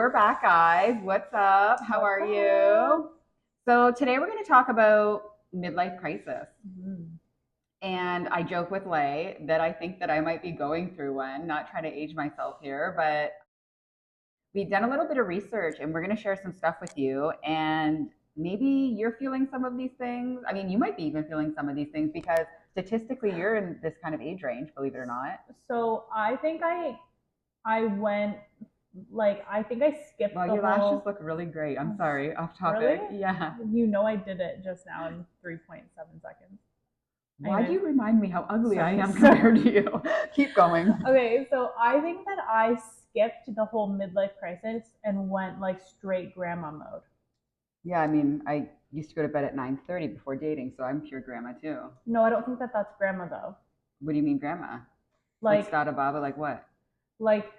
we're back, guys. What's up? How are you? So today we're going to talk about midlife crisis. Mhm. And I joke with Lay that I think that I might be going through one, not trying to age myself here, but we've done a little bit of research and we're going to share some stuff with you. And maybe you're feeling some of these things. I mean, you might be even feeling some of these things because statistically you're in this kind of age range, believe it or not. So I think I went I think I skipped Wow, the your whole. lashes look really great. I'm sorry, off topic. Really? Yeah. You know I did it just now in 3.7 seconds. Why do Anyway, you remind me how ugly I sorry, am sorry. compared to you? Keep going. Okay, so I think that I skipped the whole midlife crisis and went like straight grandma mode. Yeah, I mean, I used to go to bed at 9:30 before dating, so I'm pure grandma too. No, I don't think that that's grandma though. What do you mean grandma? Like Like Stada Baba, like what? like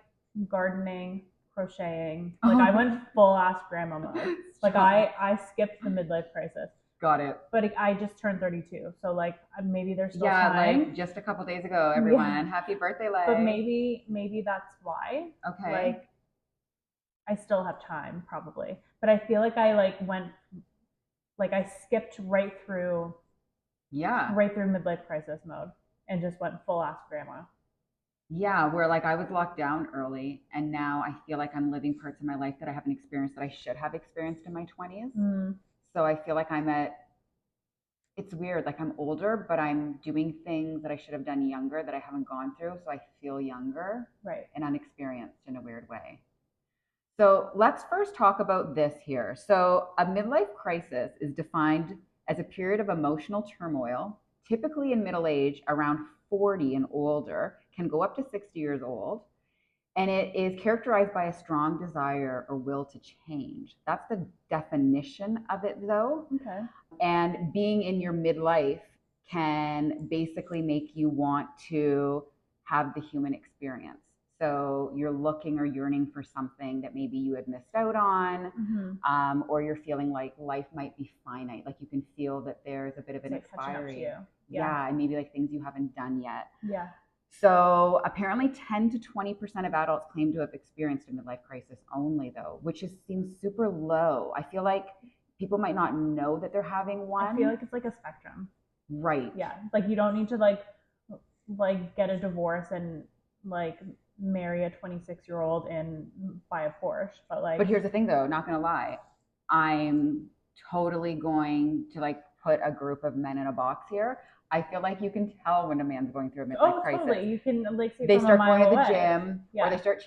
gardening, crocheting. Like I went full ass grandma mode. Like Stop. I skipped the midlife crisis. Got it. But I just turned 32, so like maybe there's still Yeah, time. like just a couple days ago, everyone. Yeah. Happy birthday, Lay. But maybe that's why. Okay. Like I still have time probably, but I feel like I I skipped Yeah. right through midlife crisis mode and just went full ass grandma. Yeah, where like I was locked down early and now I feel like I'm living parts of my life that I haven't experienced that I should have experienced in my 20s. Mm, So I feel like it's weird, like I'm older, but I'm doing things that I should have done younger that I haven't gone through. So I feel younger right. and unexperienced in a weird way. So let's first talk about this here. So a midlife crisis is defined as a period of emotional turmoil, typically in middle age, around 40 and older, can go up to 60 years old. And it is characterized by a strong desire or will to change. That's the definition of it, though. Okay. And being in your midlife can basically make you want to have the human experience. So you're looking or yearning for something that maybe you had missed out on, or you're feeling like life might be finite. Like you can feel that there's a bit of an It's like catching up to expiry. you. Yeah, and maybe like things you haven't done yet. Yeah. So apparently 10 to 20% of adults claim to have experienced a midlife crisis only, though, which seems super low. I feel like people might not know that they're having one. I feel like it's like a spectrum. Right. Yeah. Like you don't need to like get a divorce and like marry a 26-year-old and buy a Porsche, But here's the thing, though, not gonna lie, I'm totally going to like put a group of men in a box here. I feel like you can tell when a man's going through a midlife crisis. Totally. You can like see They from start a mile going to the away. gym, Yeah. or they start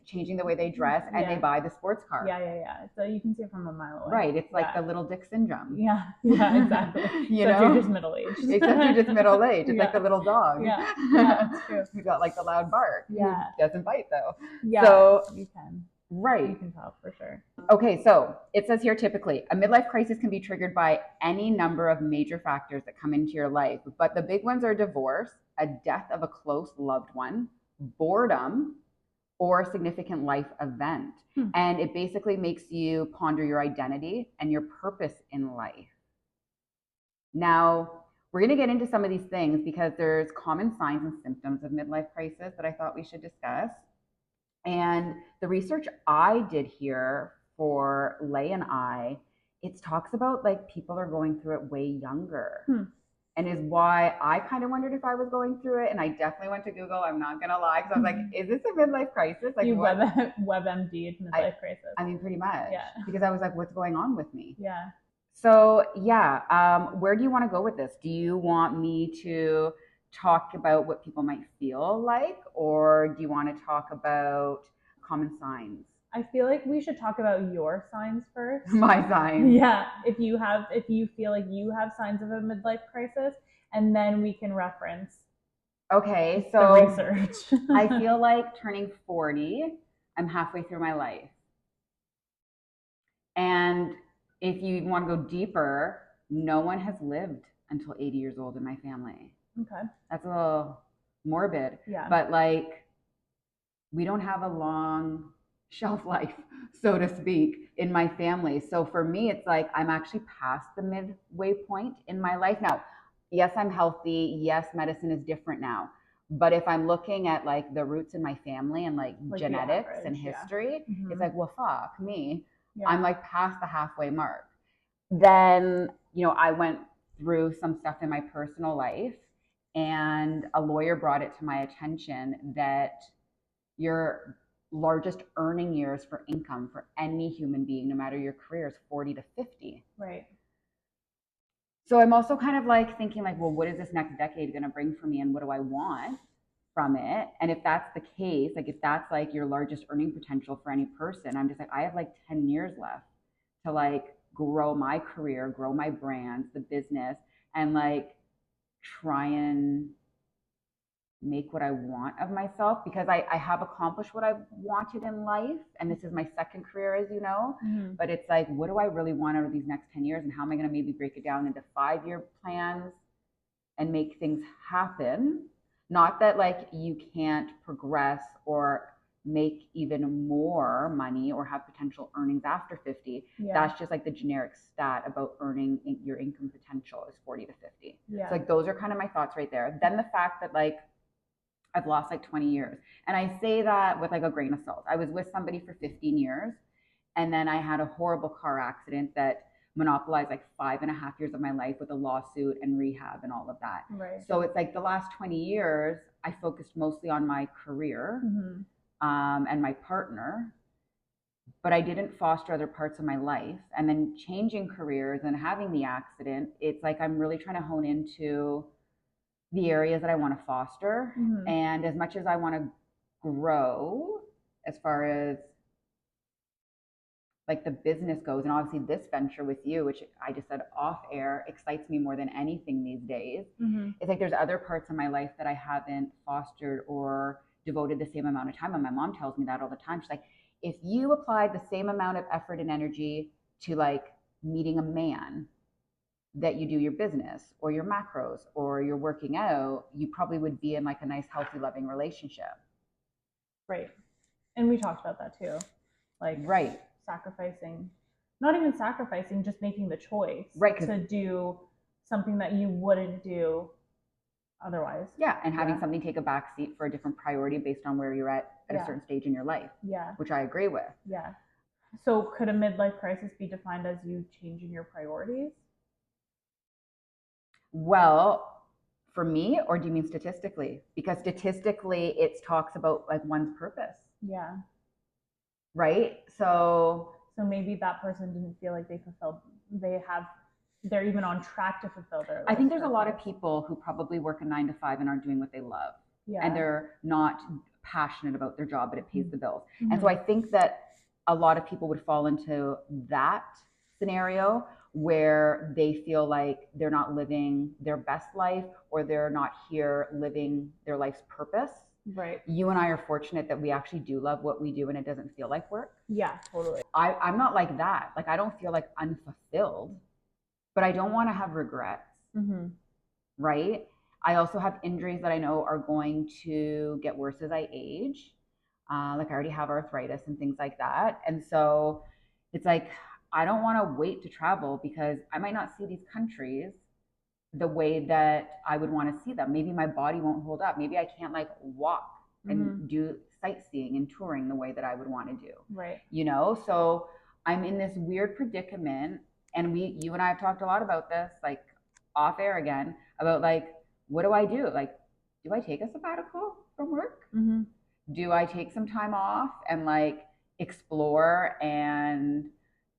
changing the way they dress, and they buy the sports car. Yeah. So you can see it from a mile away. Right. It's like the little dick syndrome. Yeah, exactly. Except you're just middle aged. Except you're just middle aged. It's Yeah. like the little dog. Yeah, it's true. Who got like the loud bark. Yeah. Who doesn't bite though. Yeah. So you can. Right. You can tell for sure. Okay, so it says here typically a midlife crisis can be triggered by any number of major factors that come into your life, but the big ones are divorce, a death of a close loved one, boredom, or a significant life event. And it basically makes you ponder your identity and your purpose in life. Now, we're going to get into some of these things because there's common signs and symptoms of midlife crisis that I thought we should discuss. And the research I did here for Lay and it talks about like people are going through it way younger. And is why I kind of wondered if I was going through it. And I definitely went to Google. I'm not going to lie. Because I was like, is this a midlife crisis? Like, you WebMD'd midlife crisis. I mean, pretty much. Yeah. Because I was like, what's going on with me? Yeah. So, yeah. Where do you want to go with this? Do you want me to talk about what people might feel like, or do you want to talk about common signs? I feel like we should talk about your signs first. My signs. Yeah. If you feel like you have signs of a midlife crisis, and then we can reference okay, so the research. I feel like turning 40, I'm halfway through my life. And if you want to go deeper, no one has lived until 80 years old in my family. Okay. That's a little morbid. Yeah. But like, we don't have a long shelf life, so to speak, in my family. So for me, it's like I'm actually past the midway point in my life. Now, yes, I'm healthy. Yes, medicine is different now. But if I'm looking at like the roots in my family and like Like the genetics and average, yeah. history, it's like, well, fuck me. I'm Yeah. like past the halfway mark. Then, I went through some stuff in my personal life, and a lawyer brought it to my attention that your largest earning years for income for any human being, no matter your career, is 40 to 50. Right. So I'm also kind of like thinking like, well, what is this next decade going to bring for me, and what do I want from it? And if that's the case, like if that's like your largest earning potential for any person, I'm just like, I have like 10 years left to like grow my career, grow my brands, the business, and like try and make what I want of myself, because I have accomplished what I've wanted in life. And this is my second career, as you know. Mm-hmm. But it's like, what do I really want out of these next 10 years? And how am I going to maybe break it down into 5-year plans and make things happen? Not that like you can't progress or make even more money or have potential earnings after 50. Yeah. That's just like the generic stat about earning your income potential is 40 to 50. Yeah. So like those are kind of my thoughts right there. Then the fact that like I've lost like 20 years. And I say that with like a grain of salt. I was with somebody for 15 years, and then I had a horrible car accident that monopolized like 5.5 years of my life with a lawsuit and rehab and all of that. Right. So it's like the last 20 years, I focused mostly on my career and my partner, but I didn't foster other parts of my life. And then changing careers and having the accident, it's like I'm really trying to hone into the areas that I want to foster. And as much as I want to grow as far as like the business goes, and obviously this venture with you, which I just said off air, excites me more than anything these days. It's like there's other parts of my life that I haven't fostered or devoted the same amount of time. And my mom tells me that all the time. She's like, if you applied the same amount of effort and energy to like meeting a man that you do your business or your macros or you're working out, you probably would be in like a nice, healthy, loving relationship. Right. And we talked about that too. Like right. Sacrificing, not even sacrificing, just making the choice right. to do something that you wouldn't do otherwise. Yeah. And having something take a back seat for a different priority based on where you're at a certain stage in your life. Yeah. Which I agree with. Yeah. So could a midlife crisis be defined as you changing your priorities? Well, for me, or do you mean statistically? Because statistically, it talks about like one's purpose. Yeah. Right? So maybe that person didn't feel like they're even on track to fulfill their life. I think there's a lot of people who probably work a 9 to 5 and aren't doing what they love. Yeah. And they're not passionate about their job, but it pays the bills. And so I think that a lot of people would fall into that scenario where they feel like they're not living their best life, or they're not here living their life's purpose. Right. You and I are fortunate that we actually do love what we do and it doesn't feel like work. Yeah, totally. I'm not like that. Like I don't feel like unfulfilled, but I don't want to have regrets. Right? I also have injuries that I know are going to get worse as I age. Like I already have arthritis and things like that. And so it's like, I don't want to wait to travel because I might not see these countries the way that I would want to see them. Maybe my body won't hold up. Maybe I can't like walk and do sightseeing and touring the way that I would want to do. Right. So I'm in this weird predicament, and you and I have talked a lot about this, like off air again, about like, what do I do? Like, do I take a sabbatical from work? Do I take some time off and like explore and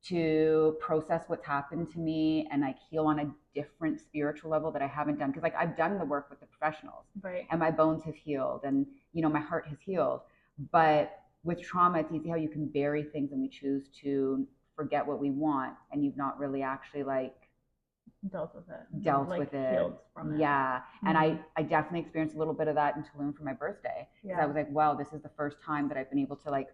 to process what's happened to me and like heal on a different spiritual level that I haven't done? Because like I've done the work with the professionals, right, and my bones have healed, and my heart has healed. But with trauma, it's easy how you can bury things, and we choose to forget what we want, and you've not really actually like dealt with it, healed from it. Yeah. And I definitely experienced a little bit of that in Tulum for my birthday, because I was like, wow, this is the first time that I've been able to like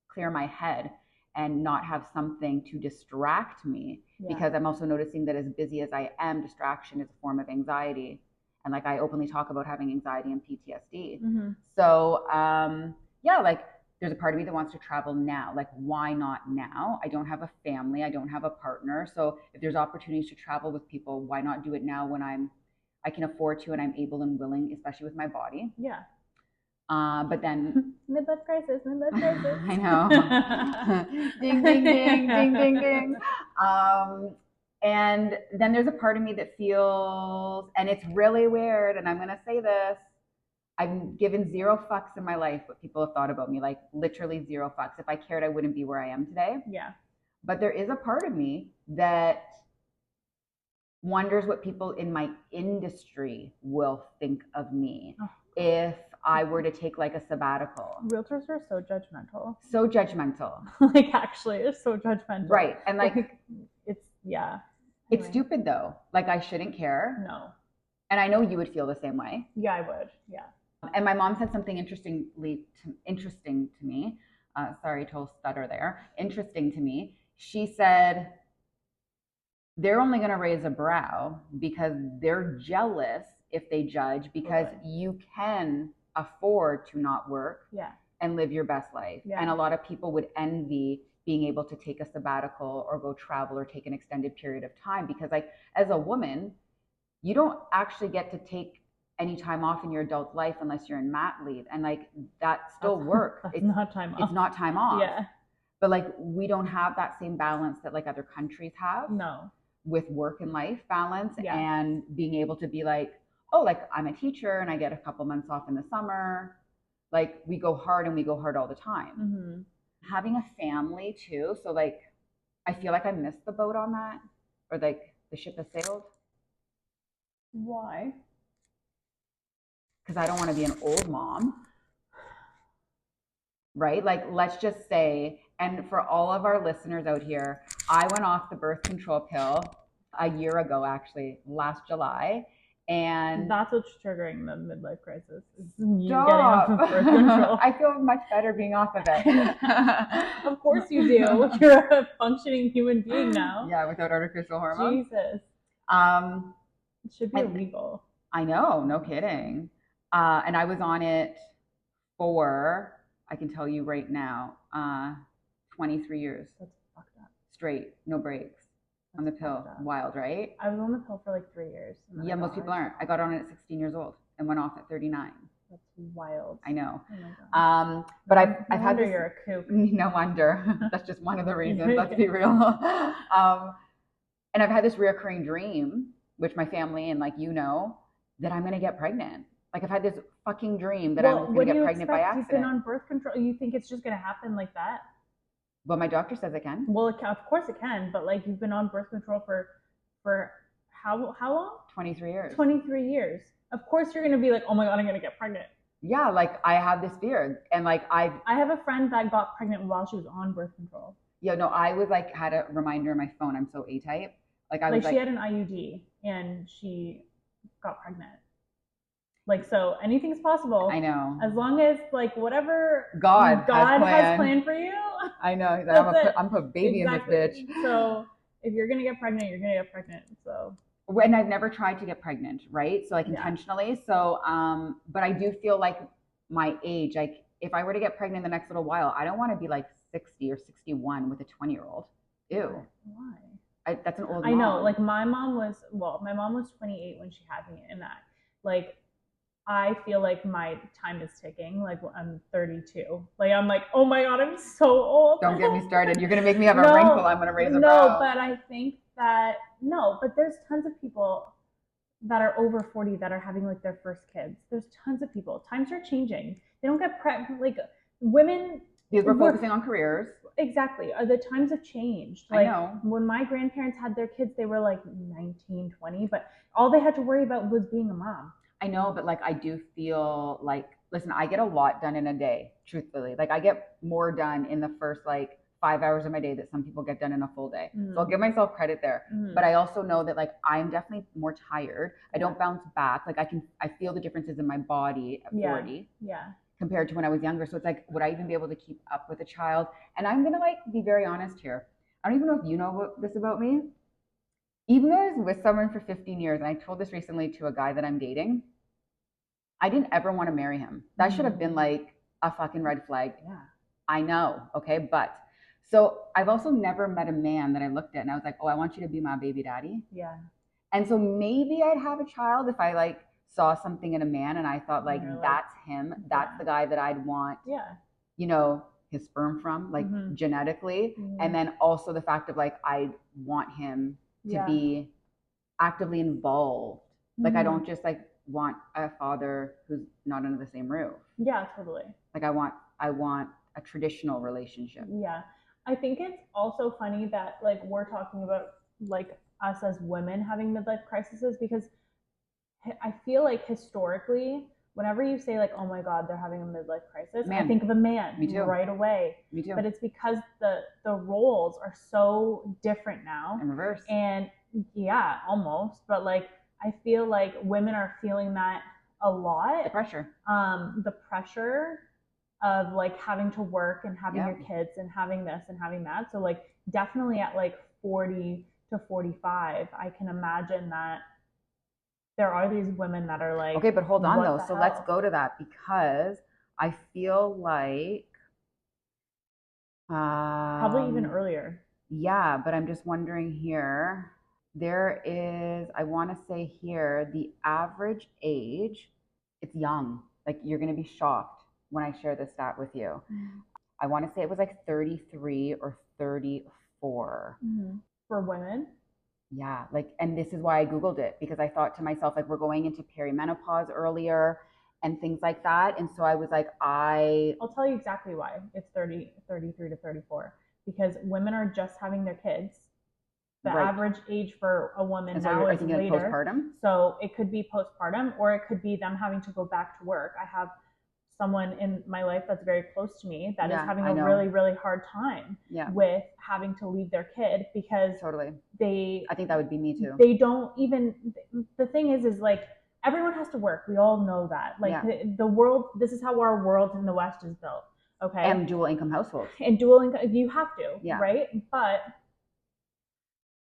clear my head and not have something to distract me, because I'm also noticing that as busy as I am, distraction is a form of anxiety. And like I openly talk about having anxiety and PTSD. So like there's a part of me that wants to travel now. Like, why not now? I don't have a family. I don't have a partner. So if there's opportunities to travel with people, why not do it now when I I can afford to and I'm able and willing, especially with my body. Yeah. But then midlife crisis. I know. Ding, ding, ding, ding, ding, ding. And then there's a part of me that feels, and it's really weird, and I'm going to say this, I've given zero fucks in my life what people have thought about me, like literally zero fucks. If I cared, I wouldn't be where I am today. Yeah. But there is a part of me that wonders what people in my industry will think of me if I were to take like a sabbatical. Realtors are so judgmental. So judgmental. Like actually, it's so judgmental. Right. And like it's yeah. It's stupid though. Like I shouldn't care. No. And I know you would feel the same way. Yeah, I would. Yeah. And my mom said something interesting to me. Sorry to stutter there. Interesting to me. She said, they're only going to raise a brow because they're jealous if they judge because you can afford to not work and live your best life. Yeah. And a lot of people would envy being able to take a sabbatical or go travel or take an extended period of time because like as a woman, you don't actually get to take any time off in your adult life unless you're in mat leave. And like that still works. It's not time off. It's not time off. Yeah. But like we don't have that same balance that like other countries have. No. With work and life balance and being able to be like, oh, like I'm a teacher and I get a couple months off in the summer. Like we go hard and we go hard all the time. Mm-hmm. Having a family too. So like, I feel like I missed the boat on that or like the ship has sailed. Why? Because I don't want to be an old mom. Right? Like, let's just say, and for all of our listeners out here, I went off the birth control pill a year ago, actually, last July. And that's what's triggering the midlife crisis. You getting off of birth control. I feel much better being off of it. Of course you do. You're a functioning human being now. Yeah, without artificial hormones. Jesus. It should be illegal. I know, no kidding. And I was on it for, I can tell you right now, 23 years. That's fucked up. Straight, no breaks. On the pill. Wild, right? I was on the pill for like 3 years. Yeah, most people aren't. I got on it at 16 years old and went off at 39. That's wild. I know. Oh my God. But I've had this. You're a kook. No wonder. That's just one of the reasons. Let's be real. And I've had this reoccurring dream, which my family and like that I'm gonna get pregnant. Like I've had this fucking dream that I'm gonna get pregnant by accident. You've been on birth control. You think it's just gonna happen like that? Well, my doctor says it can. Well, of course it can, but like you've been on birth control for how long? 23 years. 23 years. Of course you're gonna be like, oh my God, I'm gonna get pregnant. Yeah, like I have this fear, and like I have a friend that got pregnant while she was on birth control. Yeah, no, I was like had a reminder on my phone. I'm so A-type. Like I was like she had an IUD and she got pregnant. Like, so anything's possible. I know. As long as like whatever God has planned for you. I know. I'm a baby in this bitch. So if you're going to get pregnant, you're going to get pregnant. So. And I've never tried to get pregnant, right? So like intentionally. So, but I do feel like my age, like if I were to get pregnant in the next little while, I don't want to be like 60 or 61 with a 20-year-old. Ew. Why? That's an old mom. I know. Like my mom was 28 when she had me, and that like, I feel like my time is ticking. Like I'm 32. Like I'm like, oh my God, I'm so old. Don't get me started. You're gonna make me have a wrinkle. I'm gonna raise a brow. No, but I think that but there's tons of people that are over 40 that are having like their first kids. There's tons of people. Times are changing. They don't get pregnant. Like women. Because we're focusing on careers. Exactly. The times have changed. Like I know. When my grandparents had their kids, they were like 19, 20, but all they had to worry about was being a mom. I know, but like I do feel like, listen, I get a lot done in a day, truthfully. Like I get more done in the first like 5 hours of my day that some people get done in a full day. Mm-hmm. So I'll give myself credit there. Mm-hmm. But I also know that like I'm definitely more tired. I don't bounce back. Like I feel the differences in my body at 40. Yeah. Compared to when I was younger. So it's like, would I even be able to keep up with a child? And I'm gonna like be very honest here. I don't even know if you know this about me. Even though I was with someone for 15 years, and I told this recently to a guy that I'm dating, I didn't ever want to marry him. That should have been like a fucking red flag. Yeah. I know, okay? But, so I've also never met a man that I looked at and I was like, oh, I want you to be my baby daddy. Yeah. And so maybe I'd have a child if I like saw something in a man and I thought like that's him, that's the guy that I'd want, you know, his sperm from, like genetically. And then also the fact of like I want him to be actively involved. Like I don't just like want a father who's not under the same roof. Yeah, totally. Like I want a traditional relationship. Yeah. I think it's also funny that like we're talking about like us as women having midlife crises, because I feel like historically, whenever you say like, "Oh my God, they're having a midlife crisis," I think of a man right away. Me too. But it's because the roles are so different now. In reverse. And yeah, almost. But like, I feel like women are feeling that a lot. The pressure. The pressure of like having to work and having your kids and having this and having that. So like, definitely at like 40 to 45, I can imagine that there are these women that are like, okay, but hold on though. So let's go to that, because I feel like probably even earlier. Yeah, but I'm just wondering here. There is, I want to say here, the average age, it's young. Like you're going to be shocked when I share this stat with you. I want to say it was like 33 or 34. For women? Yeah, like, and this is why I Googled it, because I thought to myself, like, we're going into perimenopause earlier and things like that. And so I was like, I'll tell you exactly why it's 33 to 34. Because women are just having their kids. The average age for a woman now is later. Like postpartum? So it could be postpartum, or it could be them having to go back to work. I have someone in my life that's very close to me that is having a really, really hard time with having to leave their kid, because I think that would be me too. They don't even, the thing is like, everyone has to work. We all know that. Like the world, this is how our world in the West is built. Okay. And dual income households. And dual income, you have to, right? But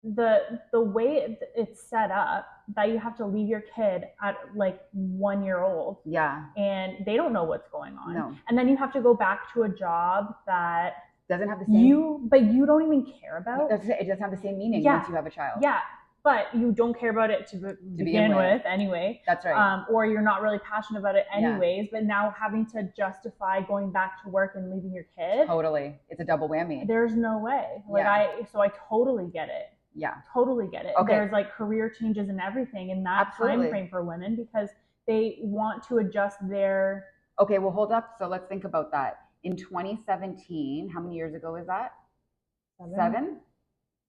the way it's set up, that you have to leave your kid at like 1 year old, and they don't know what's going on, and then you have to go back to a job that doesn't have the same but you don't even care about. It doesn't have the same meaning once you have a child. But you don't care about it to begin with anyway. That's right. Or you're not really passionate about it anyways, but now having to justify going back to work and leaving your kid. Totally. It's a double whammy. There's no way. Like I totally get it. Totally get it. Okay. There's like career changes and everything in that time frame for women, because they want to adjust their. Okay, well, hold up. So let's think about that. In 2017, how many years ago is that? 7,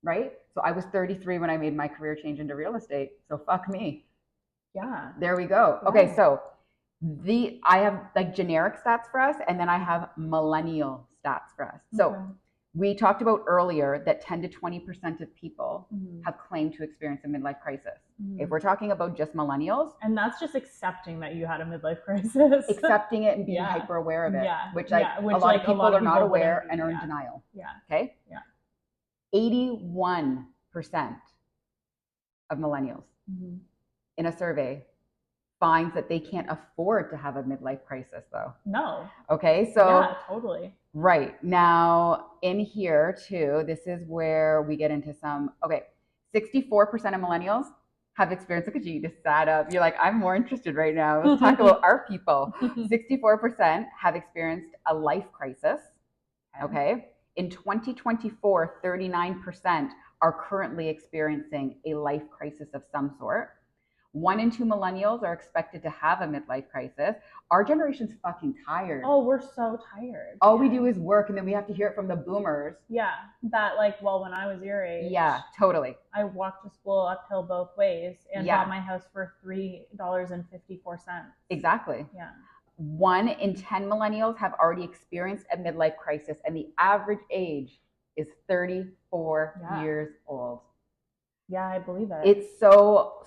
right? So I was 33 when I made my career change into real estate. So fuck me. Yeah. There we go. Okay, so I have like generic stats for us, and then I have millennial stats for us. So we talked about earlier that 10 to 20% of people have claimed to experience a midlife crisis. If we're talking about just millennials. And that's just accepting that you had a midlife crisis. Accepting it and being hyper aware of it. Which a lot of people are not aware and are in denial. Okay? 81% of millennials in a survey finds that they can't afford to have a midlife crisis though. No. Okay, so. Yeah, totally. Right. Now, in here too, this is where we get into some, 64% of millennials have experienced, look at you just sat up. You're like, I'm more interested right now. Let's talk about our people. 64% have experienced a life crisis. Okay. In 2024, 39% are currently experiencing a life crisis of some sort. 1 in 2 millennials are expected to have a midlife crisis. Our generation's fucking tired. Oh, we're so tired. All we do is work, and then we have to hear it from the boomers. Yeah, that like, well, when I was your age. Yeah, totally. I walked to school uphill both ways and bought my house for $3.54. Exactly. Yeah. 1 in 10 millennials have already experienced a midlife crisis, and the average age is 34 years old. Yeah, I believe it. It's so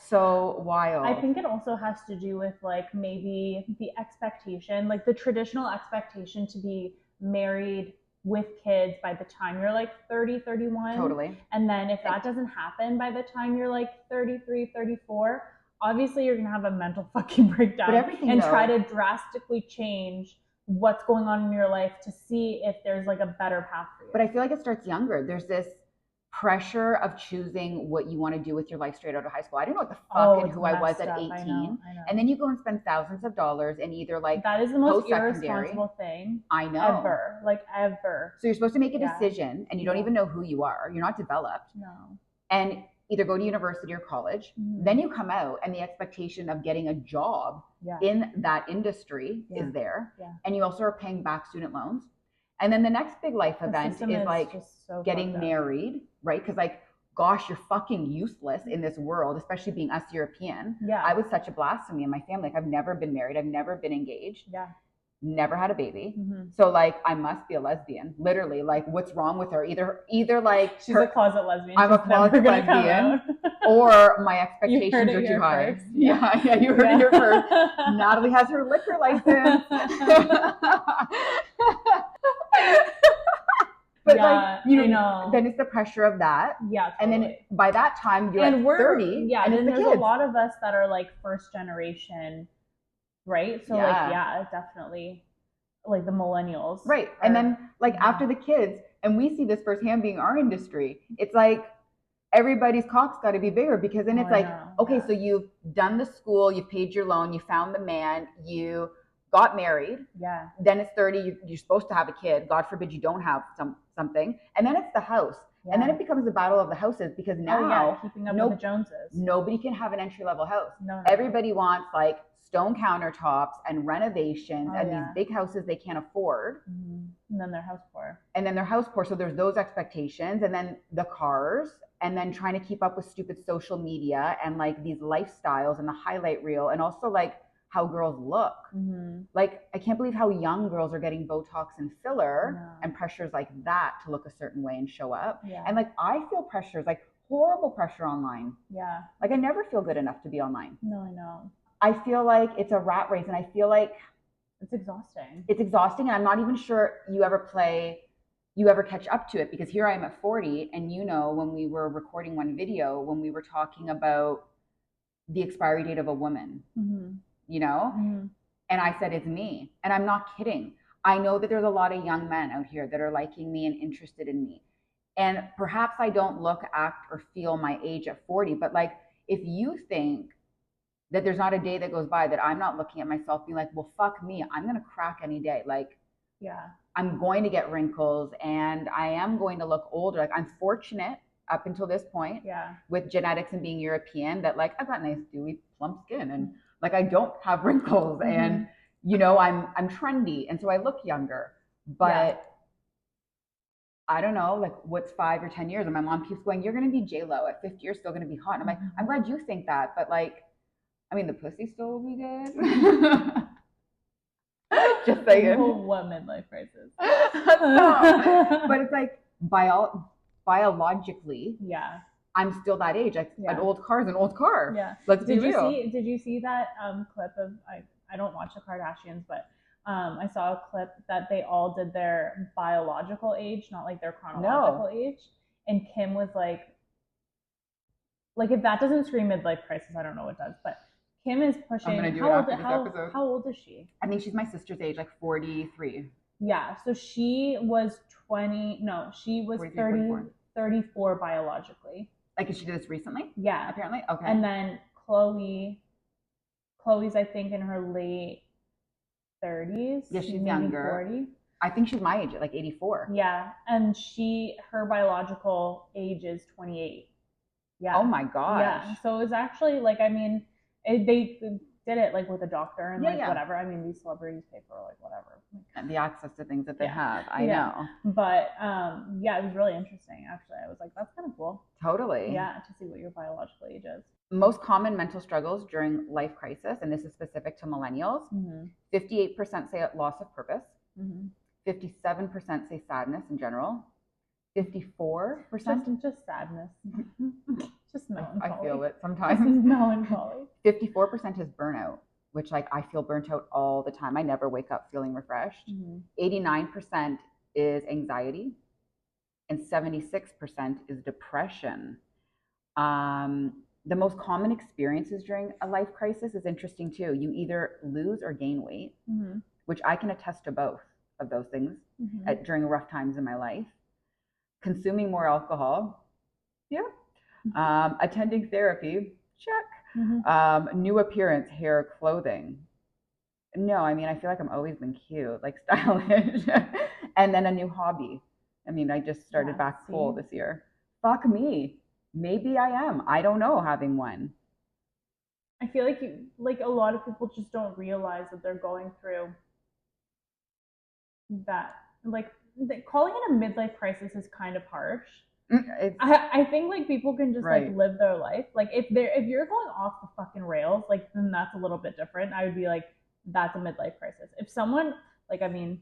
wild. I think it also has to do with like maybe the expectation, like the traditional expectation to be married with kids by the time you're like 30, 31. Totally. And then if that doesn't happen by the time you're like 33, 34, obviously you're going to have a mental fucking breakdown and try to drastically change what's going on in your life to see if there's like a better path for you. But I feel like it starts younger. There's this pressure of choosing what you want to do with your life straight out of high school. I didn't know what the fuck Oh, and it's who I was messed at up. 18. I know. And then you go and spend thousands of dollars in either like That is the most post-secondary. irresponsible thing I know. ever. Like ever. So you're supposed to make a Yeah. decision and you don't Yeah. even know who you are. You're not developed. No. And either go to university or college. Then you come out and the expectation of getting a job in that industry is there. And you also are paying back student loans. And then the next big life event is like so getting married, right? Because like, gosh, you're fucking useless in this world, especially being us European. I was such a blasphemy in my family. Like, I've never been married. I've never been engaged. Never had a baby. So like, I must be a lesbian. Literally, like, what's wrong with her? Either like she's a closet lesbian. I'm a closet lesbian, or my expectations are too high. Yeah, you heard it here first. Natalie has her liquor license. But like, you know, then it's the pressure of that. Yeah, totally. And then by that time you're at 30. Yeah, and then there's kids. a lot of us that are like first generation, right? So like, yeah, definitely like the millennials. Right. And then like after the kids, and we see this firsthand being our industry, it's like everybody's cock's got to be bigger, because then it's like, okay, so you've done the school, you paid your loan, you found the man, you got married. Then it's 30, you're supposed to have a kid. God forbid you don't have something. And then it's the house. And then it becomes a battle of the houses, because now keeping up with the Joneses. Nobody can have an entry-level house. Everybody wants like stone countertops and renovations and these big houses they can't afford. And then they're house poor. So there's those expectations, and then the cars, and then trying to keep up with stupid social media and like these lifestyles and the highlight reel, and also like how girls look. Like, I can't believe how young girls are getting Botox and filler and pressures like that to look a certain way and show up. And like, I feel pressures, like horrible pressure online. Like, I never feel good enough to be online. No, I know. I feel like it's a rat race, and I feel like it's exhausting. It's exhausting, and I'm not even sure you ever catch up to it, because here I am at 40, and you know, when we were recording one video, when we were talking about the expiry date of a woman, you know, and I said, it's me. And I'm not kidding. I know that there's a lot of young men out here that are liking me and interested in me. And perhaps I don't look, act, or feel my age at 40, but like, if you think that there's not a day that goes by that I'm not looking at myself being like, well, fuck me, I'm going to crack any day. Like, I'm going to get wrinkles and I am going to look older. Like, I'm fortunate up until this point with genetics and being European that like, I've got nice, dewy, plump skin, and like, I don't have wrinkles, and you know, I'm trendy, and so I look younger. But I don't know, like, what's 5 or 10 years? And my mom keeps going, you're going to be J-Lo at 50, you're still going to be hot. And I'm like, I'm glad you think that, but like, I mean, the pussy still will be good. Just saying. Whole woman life crisis. But it's like biologically, I'm still that age. Like, an old car is an old car. Let's be real. Did you see that clip of I don't watch the Kardashians, but I saw a clip that they all did their biological age, not like their chronological age. And Kim was like if that doesn't scream midlife crisis, I don't know what does. But Kim is pushing. I'm gonna do it after this episode. How old is she? I think she's my sister's age, like 43. Yeah, so she was 20. No, she was 34 biologically. Like, did she do this recently? Yeah, apparently. Okay. And then Chloe's I think in her late 30s. Yeah, she's maybe younger. 40. I think she's my age, like 84. Yeah, and her biological age is 28. Yeah. Oh my gosh. Yeah. So it was actually like, I mean, they did it like with a doctor and whatever. I mean, these celebrities pay for like whatever. And the access to things that they have. I know. But it was really interesting actually. I was like, that's kind of cool. Totally. Yeah, to see what your biological age is. Most common mental struggles during life crisis, and this is specific to millennials, 58% say loss of purpose, 57% say sadness in general, 54% just sadness. Just melancholy. I feel it sometimes. Melancholy. 54% is burnout, which like I feel burnt out all the time. I never wake up feeling refreshed. 89% is anxiety, and 76% is depression. The most common experiences during a life crisis is interesting too. You either lose or gain weight, which I can attest to both of those things during rough times in my life. Consuming more alcohol, Yeah. Attending therapy, check. Mm-hmm. New appearance, hair, clothing. No, I mean, I feel like I'm always been cute, like stylish. And then a new hobby. I mean, I just started Yeah, back pole see? this year. Fuck me. Maybe I am. I don't know having one. I feel like like a lot of people just don't realize that they're going through that. Like calling it a midlife crisis is kind of harsh. It's I think like people can just like right. live their life. Like if you're going off the fucking rails, like then that's a little bit different. I would be like, that's a midlife crisis. If someone like I mean,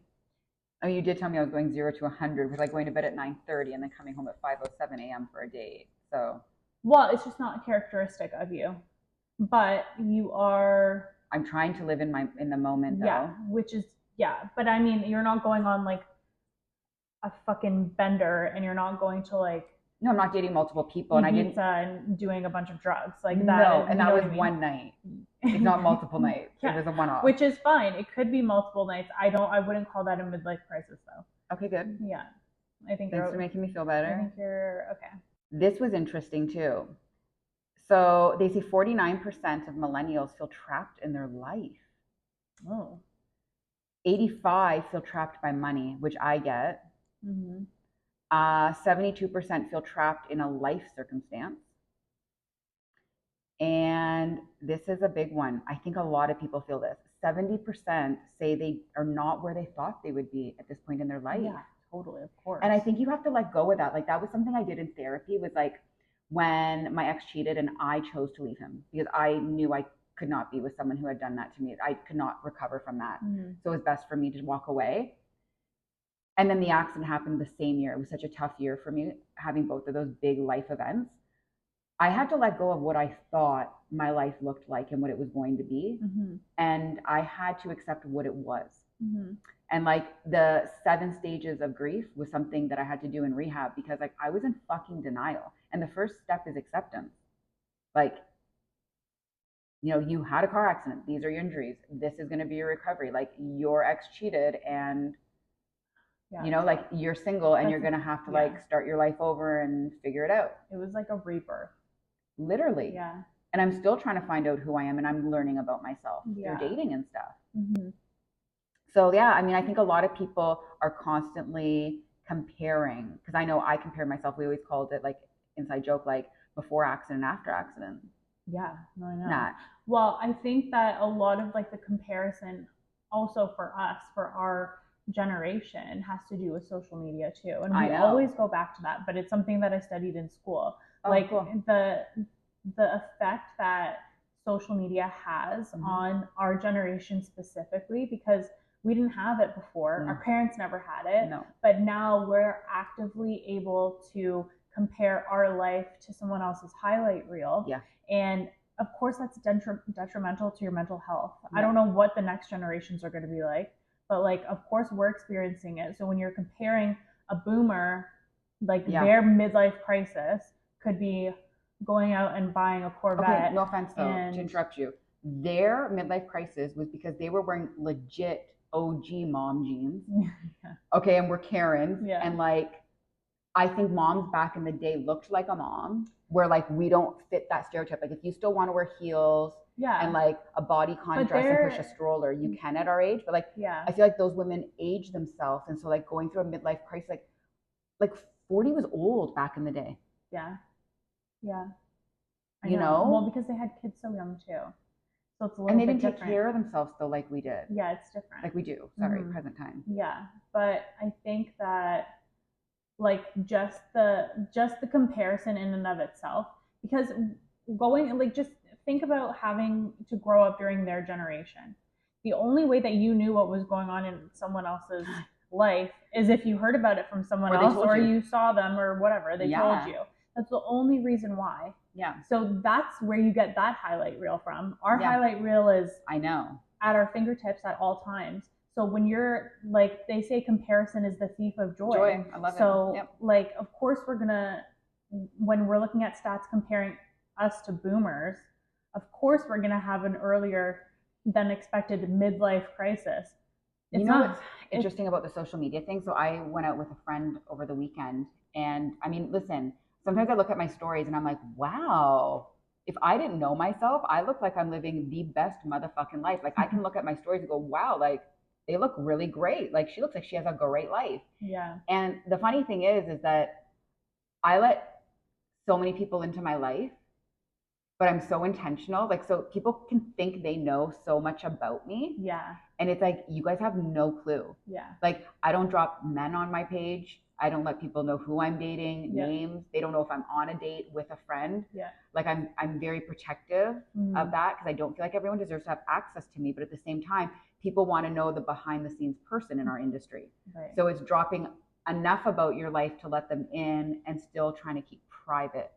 Oh, you did tell me I was going 0 to 100 with like going to bed at 9:30 and then coming home at 5:07 a.m. for a date. So well, it's just not characteristic of you. But you are I'm trying to live in the moment yeah, though. which is yeah, but I mean you're not going on like a fucking bender and you're not going to like No, I'm not dating multiple people, and I didn't. Ibiza and doing a bunch of drugs like that. No, and You that know was what I mean? one night. It's not multiple nights. It Yeah, was a one-off. which is fine. It could be multiple nights. I wouldn't call that a midlife crisis though. Okay, good. Yeah, I think Thanks for you're. making me feel I think better. you're okay. This was interesting too. So they say 49% of millennials feel trapped in their life. Oh. 85 feel trapped by money, which I get. Mm-hmm. 72% feel trapped in a life circumstance. And this is a big one. I think a lot of people feel this. 70% say they are not where they thought they would be at this point in their life. Yeah, totally, of course. And I think you have to let go of that. Like that was something I did in therapy was like when my ex cheated and I chose to leave him because I knew I could not be with someone who had done that to me. I could not recover from that. Mm-hmm. So it was best for me to walk away. And then the accident happened the same year. It was such a tough year for me having both of those big life events. I had to let go of what I thought my life looked like and what it was going to be. Mm-hmm. And I had to accept what it was. Mm-hmm. And like the 7 stages of grief was something that I had to do in rehab because like I was in fucking denial. And the first step is acceptance. Like, you had a car accident. These are your injuries. This is going to be your recovery. Like your ex cheated and Yeah, like you're single and that's you're going to have to yeah. like start your life over and figure it out. It was like a rebirth. Literally. Yeah. And I'm still trying to find out who I am and I'm learning about myself Yeah. through dating and stuff. Mm-hmm. So yeah, I mean, I think a lot of people are constantly comparing because I know I compare myself. We always called it like inside joke, like before accident, after accident. Yeah, no, I know. Not. Well, I think that a lot of like the comparison also for us, for our generation, has to do with social media too. And I we know. always go back to that, but it's something that I studied in school. Oh, like cool. the effect that social media has on our generation specifically, because we didn't have it before. Our parents never had it. No. But now we're actively able to compare our life to someone else's highlight reel. Yeah. And of course, that's detrimental to your mental health. Yeah. I don't know what the next generations are going to be like, but like, of course, we're experiencing it. So when you're comparing a boomer, like their midlife crisis could be going out and buying a Corvette. Okay, no offense though, to interrupt you. Their midlife crisis was because they were wearing legit OG mom jeans. Yeah. Okay, and we're Karens. Yeah. And like, I think moms back in the day looked like a mom, where like we don't fit that stereotype. Like if you still want to wear heels and like a bodycon dress and push a stroller, you can at our age. But like, I feel like those women age themselves, and so like going through a midlife crisis, like 40 was old back in the day. Yeah. Yeah. You know? Well, because they had kids so young too. So it's a little and they bit didn't take different. care of themselves though, like we did. Yeah, it's different. Like we do. Sorry, present time. Yeah, but I think that like just the comparison in and of itself, because going like just think about having to grow up during their generation. The only way that you knew what was going on in someone else's life is if you heard about it from someone else or you saw them or whatever they told you. That's the only reason why. Yeah. So that's where you get that highlight reel from. Our highlight reel is at our fingertips at all times. So when you're like, they say comparison is the thief of joy. I love it. So like, of course we're gonna, when we're looking at stats comparing us to boomers, of course we're gonna have an earlier than expected midlife crisis. You know what's interesting about the social media thing? So I went out with a friend over the weekend, and I mean, listen, sometimes I look at my stories and I'm like, wow, if I didn't know myself, I look like I'm living the best motherfucking life. Like I can look at my stories and go, wow, like they look really great. Like she looks like she has a great life. Yeah. And the funny thing is that I let so many people into my life, but I'm so intentional. Like, so people can think they know so much about me. Yeah. And it's like, you guys have no clue. Yeah. Like, I don't drop men on my page. I don't let people know who I'm dating, names. They don't know if I'm on a date with a friend. Yeah. Like, I'm very protective of that because I don't feel like everyone deserves to have access to me. But at the same time, people want to know the behind the scenes person in our industry. Right. So it's dropping enough about your life to let them in and still trying to keep private,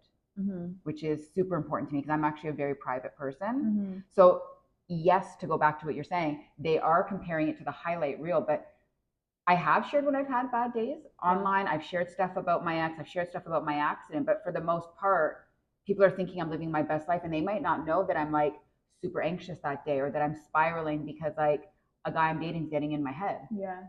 which is super important to me because I'm actually a very private person. So yes, to go back to what you're saying, they are comparing it to the highlight reel, but I have shared when I've had bad days online. I've shared stuff about my ex. I've shared stuff about my accident, but for the most part, people are thinking I'm living my best life and they might not know that I'm like super anxious that day or that I'm spiraling because like a guy I'm dating is getting in my head. Yeah.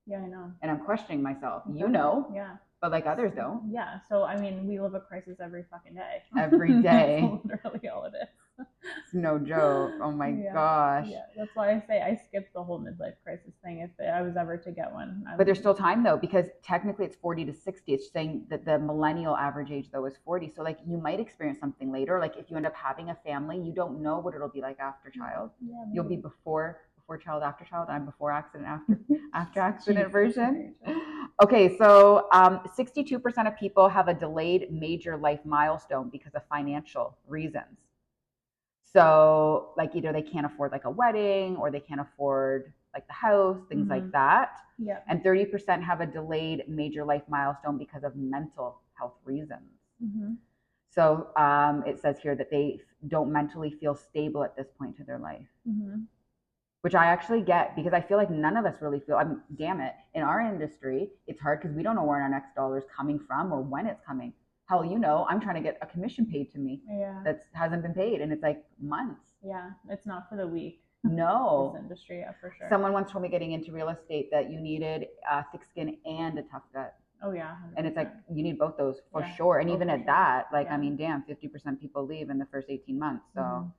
Yeah, I know. And I'm questioning myself. Exactly. You know. Yeah. But like others don't. Yeah. So I mean, we live a crisis every fucking day. Every day. That's literally all it is. It's no joke. Oh my gosh. Yeah, that's why I say I skipped the whole midlife crisis thing if I was ever to get one. But there's still time though, because technically it's 40 to 60. It's saying that the millennial average age though is 40. So like you might experience something later. Like if you end up having a family, you don't know what it'll be like after child. Yeah, you'll be before child, after child. I'm before accident, after accident version. Okay, so 62% of people have a delayed major life milestone because of financial reasons. So like either they can't afford like a wedding or they can't afford like the house, things like that. Yeah. And 30% have a delayed major life milestone because of mental health reasons. So it says here that they don't mentally feel stable at this point to their life, which I actually get because I feel like none of us really feel, damn it, in our industry, it's hard because we don't know where our next dollar is coming from or when it's coming. Hell, you know, I'm trying to get a commission paid to me that hasn't been paid, and it's like months. Yeah, it's not for the weak. No. This industry, yeah, for sure. Someone once told me getting into real estate that you needed thick skin and a tough gut. Oh yeah. 100%. And it's like you need both those for sure. And even at that, like I mean, damn, 50% people leave in the first 18 months. So,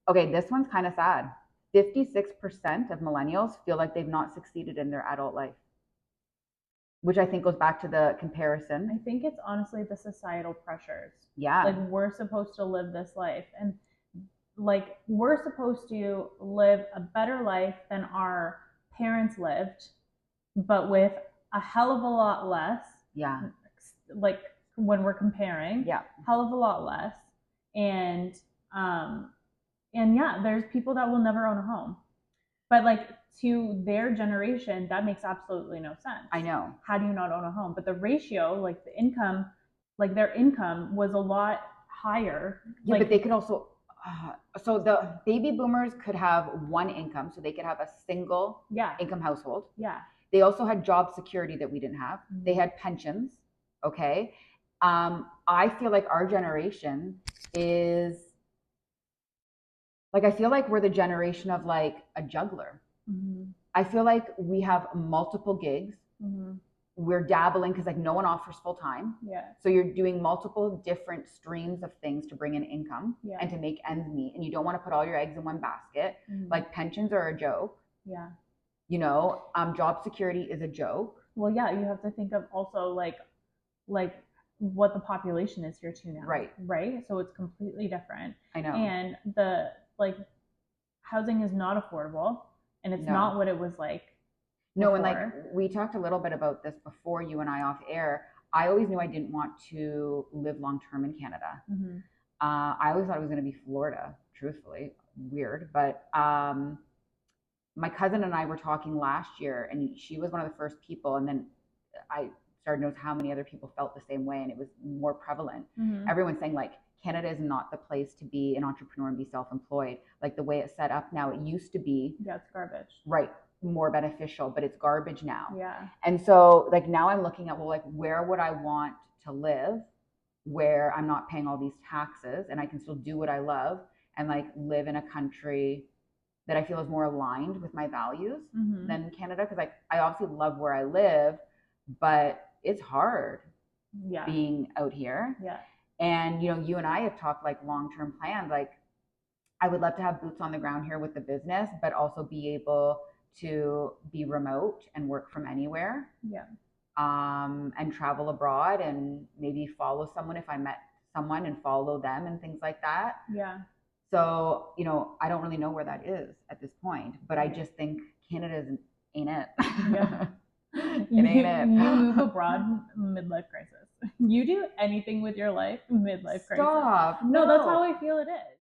okay, this one's kind of sad. 56% of millennials feel like they've not succeeded in their adult life, which I think goes back to the comparison. I think it's honestly the societal pressures. Yeah. Like we're supposed to live this life and like we're supposed to live a better life than our parents lived, but with a hell of a lot less. Yeah. Like when we're comparing. Yeah. Hell of a lot less. And yeah, there's people that will never own a home. But like to their generation, that makes absolutely no sense. I know. How do you not own a home? But the ratio, like the income, like their income was a lot higher. Yeah, but they could also, so the baby boomers could have one income, so they could have a single income household. Yeah. They also had job security that we didn't have. They had pensions. Okay. I feel like our generation is like, I feel like we're the generation of like a juggler. I feel like we have multiple gigs. We're dabbling because like no one offers full time. Yeah. So you're doing multiple different streams of things to bring in income and to make ends meet. And you don't want to put all your eggs in one basket. Like pensions are a joke. Yeah. You know, job security is a joke. Well, yeah, you have to think of also like what the population is here too now. Right. Right. So it's completely different. I know. And the like housing is not affordable and it's not what it was like. No, and like we talked a little bit about this before you and I off air. I always knew I didn't want to live long term in Canada. I always thought it was going to be Florida, truthfully. Weird. But my cousin and I were talking last year, and she was one of the first people. And then I started to notice how many other people felt the same way, and it was more prevalent. Everyone's saying, like, Canada is not the place to be an entrepreneur and be self-employed. Like the way it's set up now, it used to be. Yeah, it's garbage. Right. More beneficial, but it's garbage now. Yeah. And so like now I'm looking at, well, like where would I want to live where I'm not paying all these taxes and I can still do what I love and like live in a country that I feel is more aligned with my values than Canada. Cause like I obviously love where I live, but it's hard. Yeah. being out here. Yeah. And, you know, you and I have talked like long-term plans. Like, I would love to have boots on the ground here with the business, but also be able to be remote and work from anywhere. Yeah. And travel abroad and maybe follow someone if I met someone and follow them and things like that. Yeah. So, you know, I don't really know where that is at this point, but I just think Canada ain't it. Yeah. It ain't it. You move abroad, midlife crisis. You do anything with your life, midlife crisis. Stop. No, that's how I feel it is.